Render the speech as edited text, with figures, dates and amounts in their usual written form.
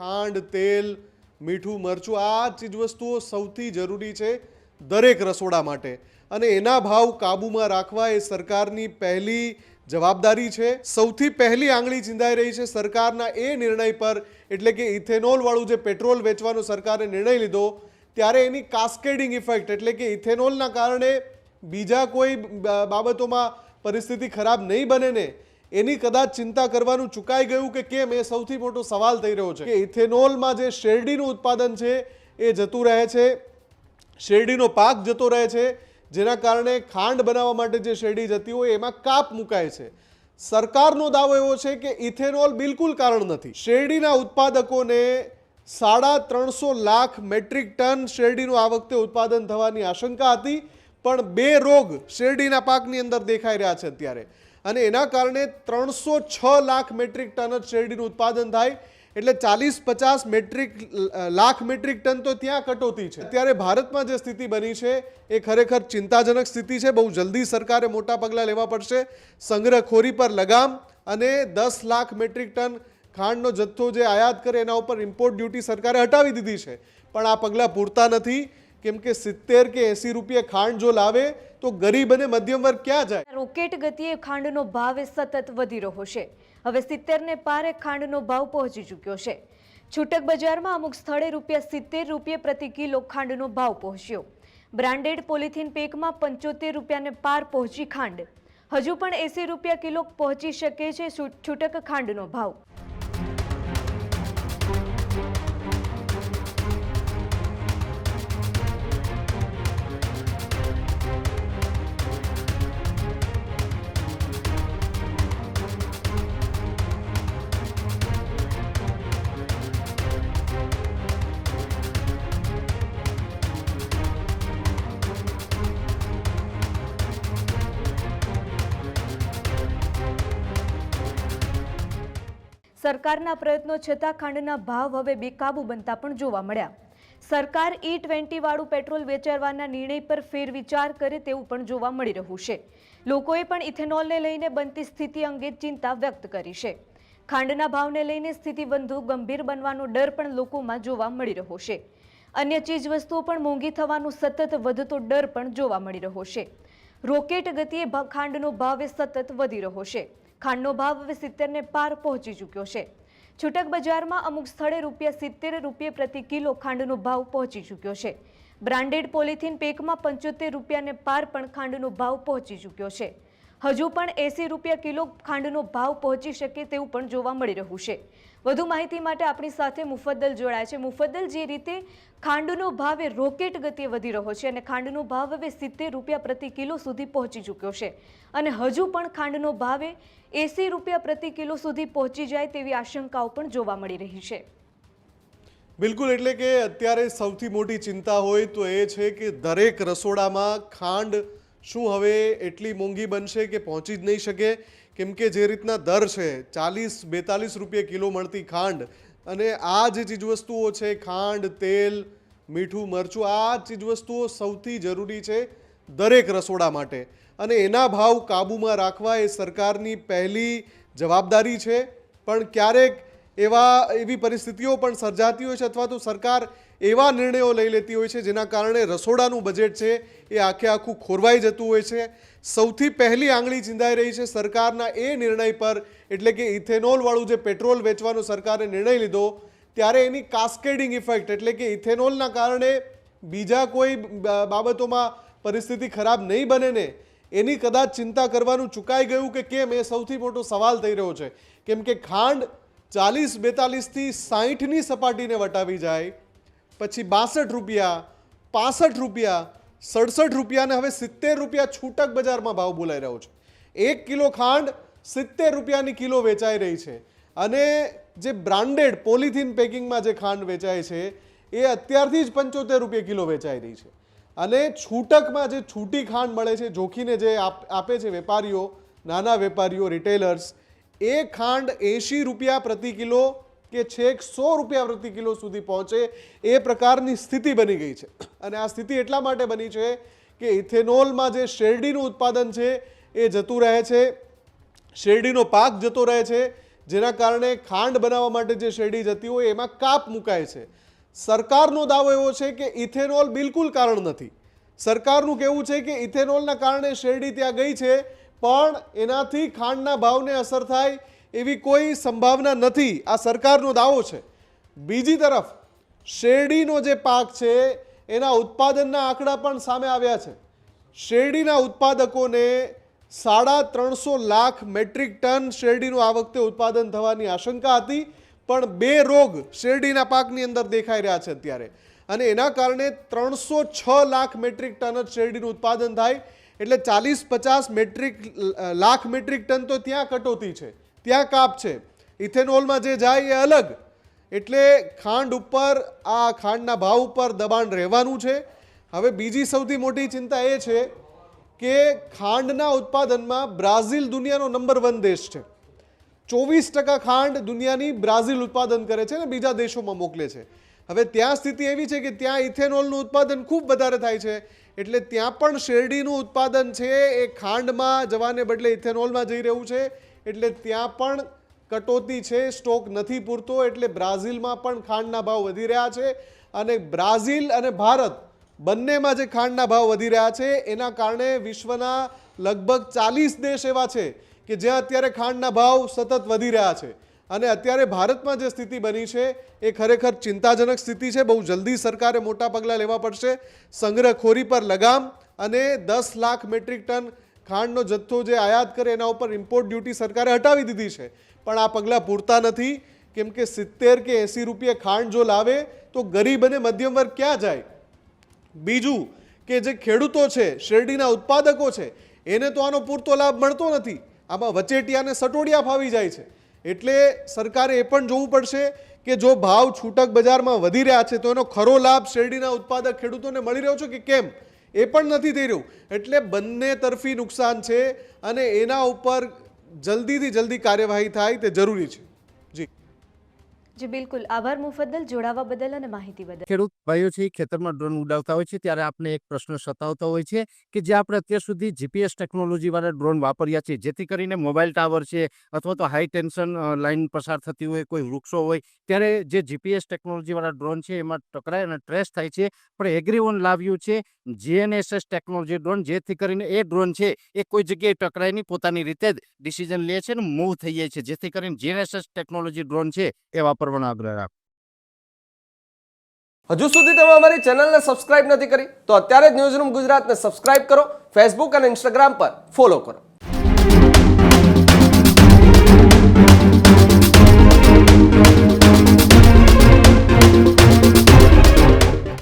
ખાંડ, તેલ, મીઠું, મરચું આ ચીજવસ્તુઓ સૌથી જરૂરી છે દરેક રસોડા માટે અને એના ભાવ કાબૂમાં રાખવા એ સરકારની પહેલી જવાબદારી છે। સૌથી પહેલી આંગળી ચીંધાઈ રહી છે સરકારના એ નિર્ણય પર, એટલે કે ઇથેનોલવાળું જે પેટ્રોલ વેચવાનો સરકારે નિર્ણય લીધો ત્યારે એની કાસ્કેડિંગ ઇફેક્ટ, એટલે કે ઇથેનોલના કારણે બીજા કોઈ બાબતોમાં પરિસ્થિતિ ખરાબ નહીં બને ને એની કદાચ ચિંતા કરવાનું ચૂકાઈ ગયું કે કેમ, એ સૌથી મોટો સવાલ થઈ રહ્યો છે કે ઇથેનોલમાં જે શેરડીનું ઉત્પાદન છે એ જતું રહે છે, શેરડીનો પાક જતો રહે છે, જેના કારણે ખાંડ બનાવવા માટે જે શેરડી જતી હોય એમાં કાપ મુકાય છે। સરકારનો દાવો એવો છે કે ઇથેનોલ બિલકુલ કારણ નથી। શેરડીના ઉત્પાદકોને 350 લાખ મેટ્રિક ટન શેરડીનું આ વખતે ઉત્પાદન થવાની આશંકા હતી, પણ બે રોગ શેરડીના પાકની અંદર દેખાઈ રહ્યા છે અત્યારે, અને એના કારણે 306 લાખ મેટ્રિક ટન જ શેરડીનું ઉત્પાદન થાય, એટલે 40-50 લાખ મેટ્રિક ટન તો ત્યાં કટોતી છે। અત્યારે ભારતમાં જે સ્થિતિ બની છે એ ખરેખર ચિંતાજનક સ્થિતિ છે। બહુ જલ્દી સરકારે મોટા પગલાં લેવા પડશે। સંગ્રહખોરી પર લગામ અને 10 લાખ મેટ્રિક ટન ખાંડનો જથ્થો જે આયાત કરે એના ઉપર ઇમ્પોર્ટ ડ્યુટી સરકારે હટાવી દીધી છે, પણ આ પગલાં પૂરતા નથી, કેમ કે 70 કે 80 રૂપિયા ખાંડ જો લાવે તો ગરીબ અને મધ્યમ વર્ગ ક્યાં જાય? રોકેટ ગતિએ ખાંડનો ભાવ સતત વધી રહ્યો છે। હવે 70 ને પારે ખાંડનો ભાવ પહોંચી ચૂક્યો છે। છૂટક બજારમાં અમુક સ્થળે ₹70 પ્રતિ કિલો ખાંડનો ભાવ પહોંચ્યો। બ્રાન્ડેડ પોલિથીન પેકમાં ₹75 ને પાર પહોંચી ખાંડ। હજુ પણ ₹80 કિલો પહોંચી શકે છે છૂટક ખાંડનો ભાવ। સરકારના પ્રયત્નો છતાં ખાંડના ભાવ હવે બેકાબુ બનતા પણ જોવા મળ્યા। સરકાર E20 વાળું પેટ્રોલ વેચાવવાના નિર્ણય પર ફેરવિચાર કરે તેવું પણ જોવા મળી રહ્યું છે। લોકોએ પણ ઇથેનોલને લઈને બનતી સ્થિતિ અંગે ચિંતા વ્યક્ત કરી છે। ખાંડના ભાવને લઈને સ્થિતિ વધુ ગંભીર બનવાનો ડર પણ લોકોમાં જોવા મળી રહ્યો છે। અન્ય ચીજ વસ્તુઓ પણ મોંઘી થવાનો સતત વધતો ડર પણ જોવા મળી રહ્યો છે। રોકેટ ગતિએ ખાંડનો ભાવ સતત વધી રહ્યો છે। ખાંડનો ભાવ હવે 70 ને પાર પહોંચી ચૂક્યો છે। છૂટક બજારમાં અમુક સ્થળે ₹70 પ્રતિ કિલો ખાંડનો ભાવ પહોંચી ચૂક્યો છે। બ્રાન્ડેડ પોલિથીન પેકમાં ₹75 ને પાર પણ ખાંડનો ભાવ પહોંચી ચૂક્યો છે। હજુ પણ ₹80 કિલો ખાંડનો ભાવ પહોંચી શકે તેવું પણ જોવા મળી રહ્યું છે। વધુ માહિતી માટે આપણી સાથે મુફદ્દલ જોડાય છે। મુફદ્દલ, જે રીતે ખાંડનો ભાવ એ રોકેટ ગતિએ વધી રહ્યો છે અને ખાંડનો ભાવ હવે ₹70 પ્રતિ કિલો સુધી પહોંચી ચૂક્યો છે, અને હજુ પણ ખાંડનો ભાવ ₹80 પ્રતિ કિલો સુધી પહોંચી જાય તેવી આશંકાઓ પણ જોવા મળી રહી છે। બિલકુલ, એટલે કે અત્યારે સૌથી મોટી ચિંતા હોય તો એ છે કે દરેક રસોડામાં ખાંડ શું હવે એટલી મોંઘી બનશે કે પહોંચી જ નહીં શકે, કેમ કે જે રીતના દર છે 40-42 રૂપિયા કિલો મળતી ખાંડ, અને આ જે ચીજવસ્તુઓ છે ખાંડ, તેલ, મીઠું, મરચું આ ચીજવસ્તુઓ સૌથી જરૂરી છે દરેક રસોડા માટે, અને એના ભાવ કાબૂમાં રાખવા એ સરકારની પહેલી જવાબદારી છે। પણ ક્યારેક એવી પરિસ્થિતિઓ પણ સર્જાતી હોય છે અથવા તો સરકાર એવા નિર્ણયો લઈ લેતી હોય છે જેના કારણે રસોડાનું બજેટ છે એ આખું ખોરવાઈ જતું હોય છે। સૌથી પહેલી આંગળી ચીંધાઈ રહી છે સરકારના એ નિર્ણય પર, એટલે કે ઇથેનોલવાળું જે પેટ્રોલ વેચવાનો સરકારે નિર્ણય લીધો ત્યારે એની કાસ્કેડિંગ ઇફેક્ટ, એટલે કે ઇથેનોલના કારણે બીજા કોઈ બાબતોમાં પરિસ્થિતિ ખરાબ નહીં બને ને એની કદાચ ચિંતા કરવાનું ચૂકાઈ ગયું કે કેમ, એ સૌથી મોટો સવાલ થઈ રહ્યો છે। કેમ કે ખાંડ 40-42 થી 60ની સપાટીને વટાવી જાય, પછી 62 રૂપિયા, 65 રૂપિયા, 67 રૂપિયા અને હવે 70 રૂપિયા છૂટક બજારમાં ભાવ બોલાઈ રહ્યો છે। 1 કિલો ખાંડ 70 રૂપિયાની કિલો વેચાઈ રહી છે, અને જે બ્રાન્ડેડ પોલિથીન પેકિંગમાં જે ખાંડ વેચાય છે એ અત્યારથી જ 75 રૂપિયા કિલો વેચાઈ રહી છે, અને છૂટકમાં જે છૂટી ખાંડ મળે છે, જોખીને જે આપે છે વેપારીઓ, નાના વેપારીઓ, રિટેલર્સ, એ ખાંડ 80 રૂપિયા પ્રતિ કિલો કે છેક 100 રૂપિયા પ્રતિ કિલો સુધી પહોંચે એ પ્રકારની સ્થિતિ બની ગઈ છે। અને આ સ્થિતિ એટલા માટે બની છે કે ઇથેનોલમાં જે શેરડીનું ઉત્પાદન છે એ જતું રહે છે, શેરડીનો પાક જતો રહે છે, જેના કારણે ખાંડ બનાવવા માટે જે શેરડી જતી હોય એમાં કાપ મુકાય છે. સરકારનો દાવો એવો છે કે ઇથેનોલ બિલકુલ કારણ નથી. સરકારનું કહેવું છે કે ઇથેનોલના કારણે શેરડી ત્યાં ગઈ છે, પણ એનાથી ખાંડના ભાવને અસર થાય એવી કોઈ સંભાવના નથી. આ સરકારનો દાવો છે. બીજી તરફ શેરડીનો જે પાક છે એના ઉત્પાદનના આંકડા પણ સામે આવ્યા છે. શેરડીના ઉત્પાદકોને 350 લાખ મેટ્રિક ટન શેરડીનું આ વખતે ઉત્પાદન થવાની આશંકા હતી, પણ 2 રોગ શેરડીના પાકની અંદર દેખાઈ રહ્યા છે અત્યારે, અને એના કારણે 306 લાખ મેટ્રિક ટન જ શેરડીનું ઉત્પાદન થાય, એટલે 40-50 લાખ મેટ્રિક ટન તો ત્યાં કટોતી છે, ત્યાં કાપ છે. ઇથેનોલમાં જે જાય એ અલગ. એટલે ખાંડ ઉપર, આ ખાંડના ભાવ ઉપર દબાણ રહેવાનું છે. હવે બીજી સૌથી મોટી ચિંતા એ છે કે ખાંડના ઉત્પાદનમાં બ્રાઝિલ દુનિયાનો નંબર 1 દેશ છે. 24% ખાંડ દુનિયાની બ્રાઝિલ ઉત્પાદન કરે છે અને બીજા દેશોમાં મોકલે છે. હવે ત્યાં સ્થિતિ એવી છે કે ત્યાં ઇથેનોલનું ઉત્પાદન ખૂબ વધારે થાય છે, એટલે ત્યાં પણ શેરડીનું ઉત્પાદન છે એ ખાંડમાં જવાને બદલે ઇથેનોલમાં જઈ રહ્યું છે, એટલે ત્યાં પણ કટોતી છે, સ્ટોક નથી પૂરતો, એટલે બ્રાઝિલમાં પણ ખાંડના ભાવ વધી રહ્યા છે. અને બ્રાઝિલ અને ભારત બંનેમાં જે ખાંડના ભાવ વધી રહ્યા છે એના કારણે વિશ્વના લગભગ 40 દેશ એવા છે કે જ્યાં અત્યારે ખાંડના ભાવ સતત વધી રહ્યા છે. અને અત્યારે ભારતમાં જે સ્થિતિ બની છે એ ખરેખર ચિંતાજનક સ્થિતિ છે. બહુ જલ્દી સરકારે મોટા પગલાં લેવા પડશે. સંગ્રહખોરી પર લગામ અને 10 લાખ મેટ્રિક ટન ખાંડનો જથ્થો જે આયાત કરે એના ઉપર ઇમ્પોર્ટ ડ્યુટી સરકારે હટાવી દીધી છે, પણ આ પગલાં પૂરતા નથી. કેમ કે 70 કે 80 રૂપિયા ખાંડ જો લાવે તો ગરીબ અને મધ્યમ વર્ગ ક્યાં જાય? બીજું કે જે ખેડૂતો છે, શેરડીના ઉત્પાદકો છે, એને તો આનો પૂરતો લાભ મળતો નથી. આમાં વચેટિયાને સટોડિયા ફાવી જાય છે. એટલે સરકારે એ પણ જોવું પડશે કે જો ભાવ છૂટક બજારમાં વધી રહ્યા છે તો એનો ખરો લાભ શેરડીના ઉત્પાદક ખેડૂતોને મળી રહ્યો છે કે કેમ, એ પણ નથી થઈ રહ્યું. એટલે બંને તરફી નુકસાન છે અને એના ઉપર જલ્દીથી જલ્દી કાર્યવાહી થાય તે જરૂરી છે. જી બિલકુલ, આભાર મુફદ્દલ, જોડાવા બદલ અને માહિતી બદલ. ખેડૂત ભાઈઓ છે ખેતરમાં ડ્રોન ઉડાવતા હોય છે ત્યારે આપણે એક પ્રશ્ન સતાવતો હોય છે કે જે આપણે અત્યાર સુધી જીપીએસ ટેકનોલોજી વાળા ડ્રોન વાપર્યા છે, જેથી કરીને મોબાઈલ ટાવર છે અથવા તો હાઈ ટેન્શન લાઈન પસાર થતી હોય, કોઈ વૃક્ષો હોય, ત્યારે જે જીપીએસ ટેકનોલોજી વાળા ડ્રોન છે એમાં ટકરાય અને ટ્રેસ થાય છે. પણ એગ્રીવન લાવ્યું છે GNSS ટેકનોલોજી ડ્રોન, જેથી કરીને એ ડ્રોન છે એ કોઈ જગ્યાએ ટકરાય નહીં, પોતાની રીતે જ ડિસિઝન લે છે અને મૂવ થઈ જાય છે, જેથી કરીને GNSS ટેકનોલોજી ડ્રોન છે એ વાપરવાનો આગ્રહ રાખો. હજુ સુધી તમે અમારી ચેનલને સબસ્ક્રાઇબ નથી કરી તો અત્યારે જ ન્યૂઝરૂમ ગુજરાતને સબસ્ક્રાઇબ કરો, ફેસબુક અને ઇન્સ્ટાગ્રામ પર ફોલો કરો.